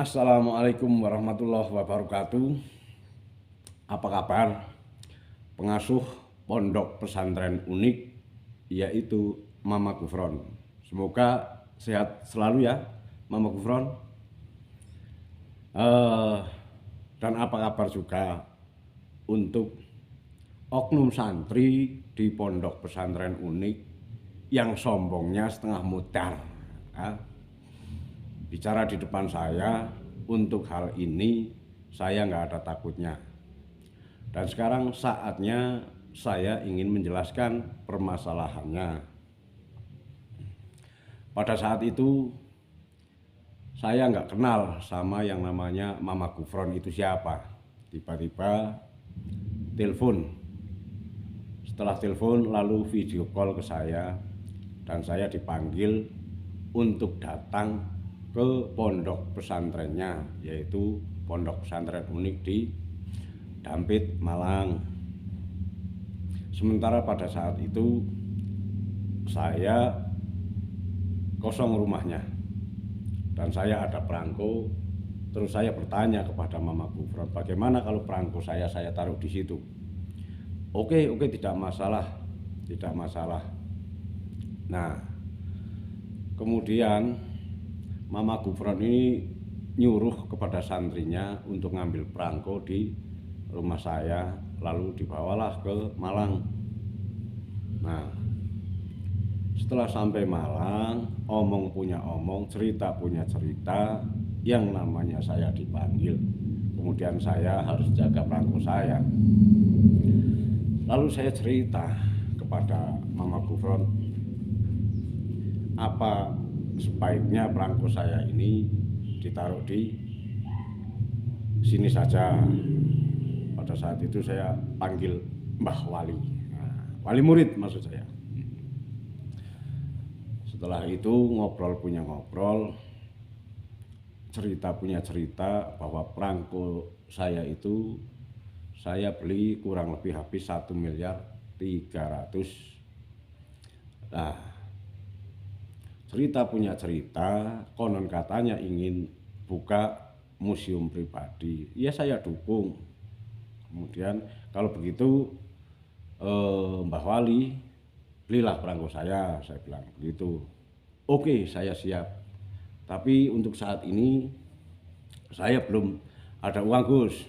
Assalamualaikum warahmatullahi wabarakatuh. Apa kabar pengasuh pondok pesantren unik yaitu Mama Gufron. Semoga sehat selalu ya Mama Gufron. Dan apa kabar juga untuk oknum santri di pondok pesantren unik yang sombongnya setengah mudar ya. Bicara di depan saya, untuk hal ini saya nggak ada takutnya. Dan sekarang saatnya saya ingin menjelaskan permasalahannya. Pada saat itu saya nggak kenal sama yang namanya Mama Gufron itu siapa. Tiba-tiba telepon. Setelah telepon lalu video call ke saya dan saya dipanggil untuk datang ke pondok pesantrennya, yaitu pondok pesantren unik di Dampit, Malang. Sementara pada saat itu saya kosong rumahnya dan saya ada perangko. Terus saya bertanya kepada Mama Gufron, bagaimana kalau perangko saya taruh di situ? Oke, tidak masalah, tidak masalah. Nah, kemudian Mama Gufron ini nyuruh kepada santrinya untuk ngambil perangko di rumah saya, lalu dibawalah ke Malang. Nah, setelah sampai Malang, omong punya omong, cerita punya cerita, yang namanya saya dipanggil. Kemudian saya harus jaga perangko saya. Lalu saya cerita kepada Mama Gufron, apa sebaiknya perangko saya ini ditaruh di sini saja. Pada saat itu saya panggil Mbah Wali, wali murid maksud saya. Setelah itu ngobrol punya ngobrol, cerita punya cerita, bahwa perangko saya itu saya beli kurang lebih habis 1.300.000. Nah, cerita punya cerita, konon katanya ingin buka museum pribadi. Ya saya dukung. Kemudian kalau begitu Mbah Wali, belilah perangko saya bilang begitu. Oke, saya siap. Tapi untuk saat ini saya belum ada uang, Gus.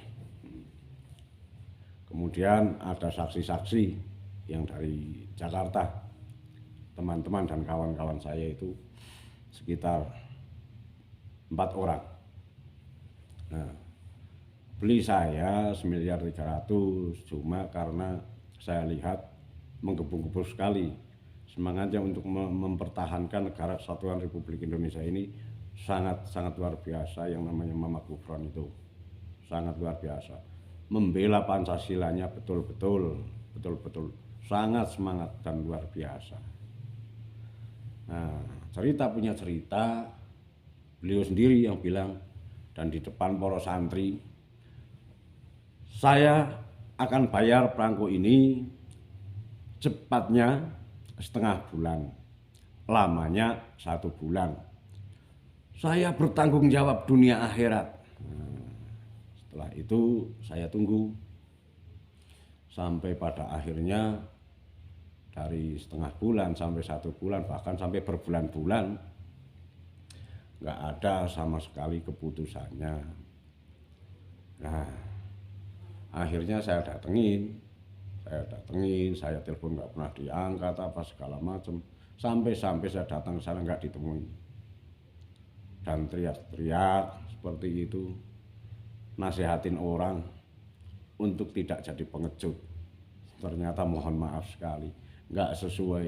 Kemudian ada saksi-saksi yang dari Jakarta, teman-teman dan kawan-kawan saya itu sekitar 4 orang. Nah, beli saya 1.300.000, cuma karena saya lihat menggebu-gebu sekali semangatnya untuk mempertahankan negara kesatuan Republik Indonesia ini, sangat luar biasa. Yang namanya Mama Gufron itu sangat luar biasa, membela Pancasilanya betul-betul sangat semangat dan luar biasa. Nah, cerita punya cerita, beliau sendiri yang bilang, dan di depan para santri, saya akan bayar perangko ini cepatnya setengah bulan, lamanya 1 bulan. Saya bertanggung jawab dunia akhirat. Setelah itu saya tunggu sampai pada akhirnya dari setengah bulan sampai 1 bulan, bahkan sampai berbulan-bulan, nggak ada sama sekali keputusannya. Nah, akhirnya saya datengin, saya telepon nggak pernah diangkat, apa segala macam, sampai saya datang ke sana nggak ditemui, dan teriak-teriak seperti itu, nasihatin orang untuk tidak jadi pengecut. Ternyata mohon maaf sekali, nggak sesuai,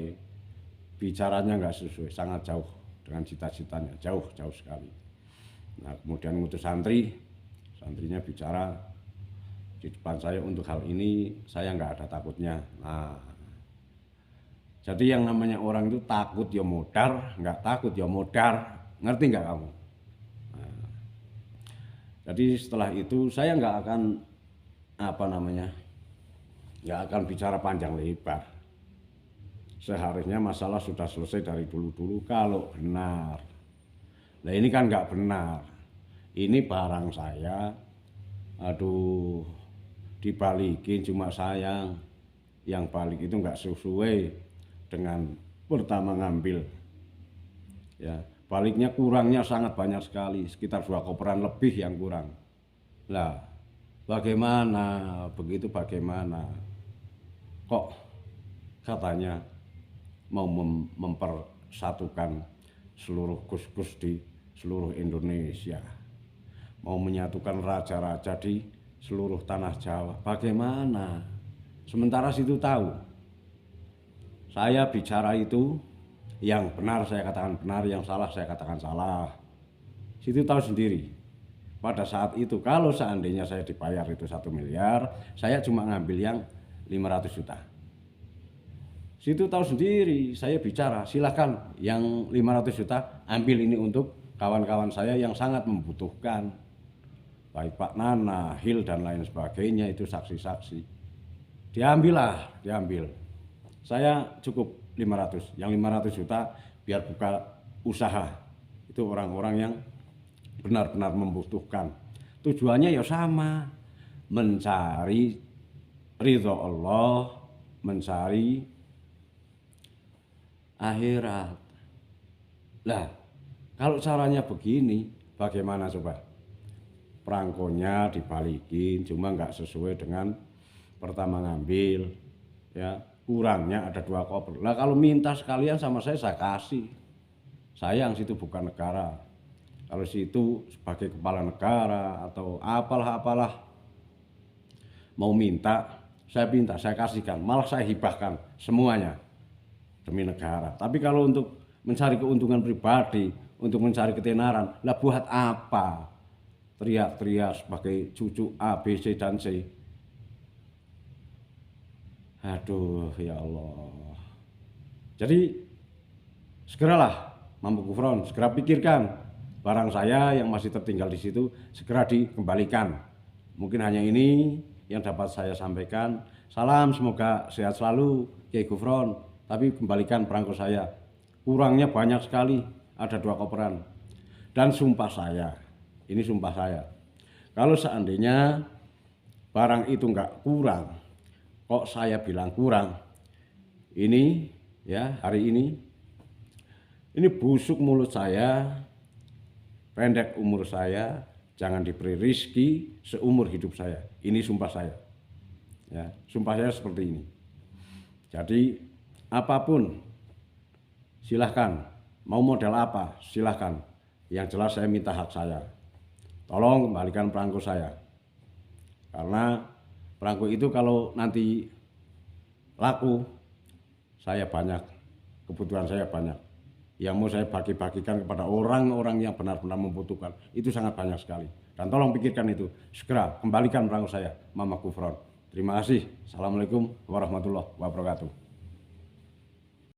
bicaranya nggak sesuai, sangat jauh dengan cita-citanya, jauh sekali. Nah, kemudian ngutus santrinya bicara di depan saya untuk hal ini, saya nggak ada takutnya. Nah, jadi yang namanya orang itu takut ya modar, nggak takut ya modar, ngerti nggak kamu? Nah, jadi setelah itu saya nggak akan nggak akan bicara panjang lebar. Seharusnya masalah sudah selesai dari dulu kalau benar. Nah, ini kan nggak benar. ini barang saya, aduh, dibalikin, cuma sayang yang balik itu nggak sesuai dengan pertama ngambil. Ya, baliknya kurangnya sangat banyak sekali, sekitar 2 koperan lebih yang kurang. Lah, bagaimana begitu, bagaimana kok katanya mau mempersatukan seluruh gus-gus di seluruh Indonesia, mau menyatukan raja-raja di seluruh tanah Jawa. Bagaimana? Sementara situ tahu, saya bicara itu yang benar saya katakan benar, yang salah saya katakan salah. Situ tahu sendiri. Pada saat itu kalau seandainya saya dibayar itu 1 miliar, saya cuma ngambil yang 500 juta. Situ tahu sendiri, saya bicara, silakan yang 500 juta ambil ini untuk kawan-kawan saya yang sangat membutuhkan. Baik Pak Nana, Hil dan lain sebagainya, itu saksi-saksi. Diambil. Saya cukup 500, yang 500 juta biar buka usaha. Itu orang-orang yang benar-benar membutuhkan. Tujuannya ya sama, mencari ridho Allah, mencari akhirat. Lah, kalau caranya begini, bagaimana coba? Perangkonya dibalikin, cuma nggak sesuai dengan pertama ngambil, ya kurangnya ada 2 koper. Lah kalau minta sekalian sama saya kasih. Sayang situ bukan negara. Kalau situ sebagai kepala negara atau apalah mau minta, saya kasihkan, malah saya hibahkan semuanya demi negara. Tapi kalau untuk mencari keuntungan pribadi, untuk mencari ketenaran, lah buat apa? Teriak-teriak sebagai cucu A, B, C, dan C. Aduh, ya Allah. Jadi segeralah Mampu Gufron, segera pikirkan barang saya yang masih tertinggal di situ segera dikembalikan. Mungkin hanya ini yang dapat saya sampaikan. Salam, semoga sehat selalu Kiai Gufron. Tapi kembalikan perangko saya. Kurangnya banyak sekali, ada 2 koperan. Dan sumpah saya, ini sumpah saya, kalau seandainya barang itu enggak kurang, kok saya bilang kurang, ini ya hari ini busuk mulut saya, pendek umur saya, jangan diberi rizki seumur hidup saya. Ini sumpah saya. Ya, sumpah saya seperti ini. Jadi apapun silahkan, mau model apa silahkan. Yang jelas saya minta hak saya. Tolong kembalikan perangko saya. Karena perangko itu kalau nanti laku, saya banyak, kebutuhan saya banyak. Yang mau saya bagi-bagikan kepada orang-orang yang benar-benar membutuhkan, itu sangat banyak sekali. Dan tolong pikirkan itu, segera kembalikan perangko saya, Mama Gufron. Terima kasih. Assalamualaikum warahmatullahi wabarakatuh.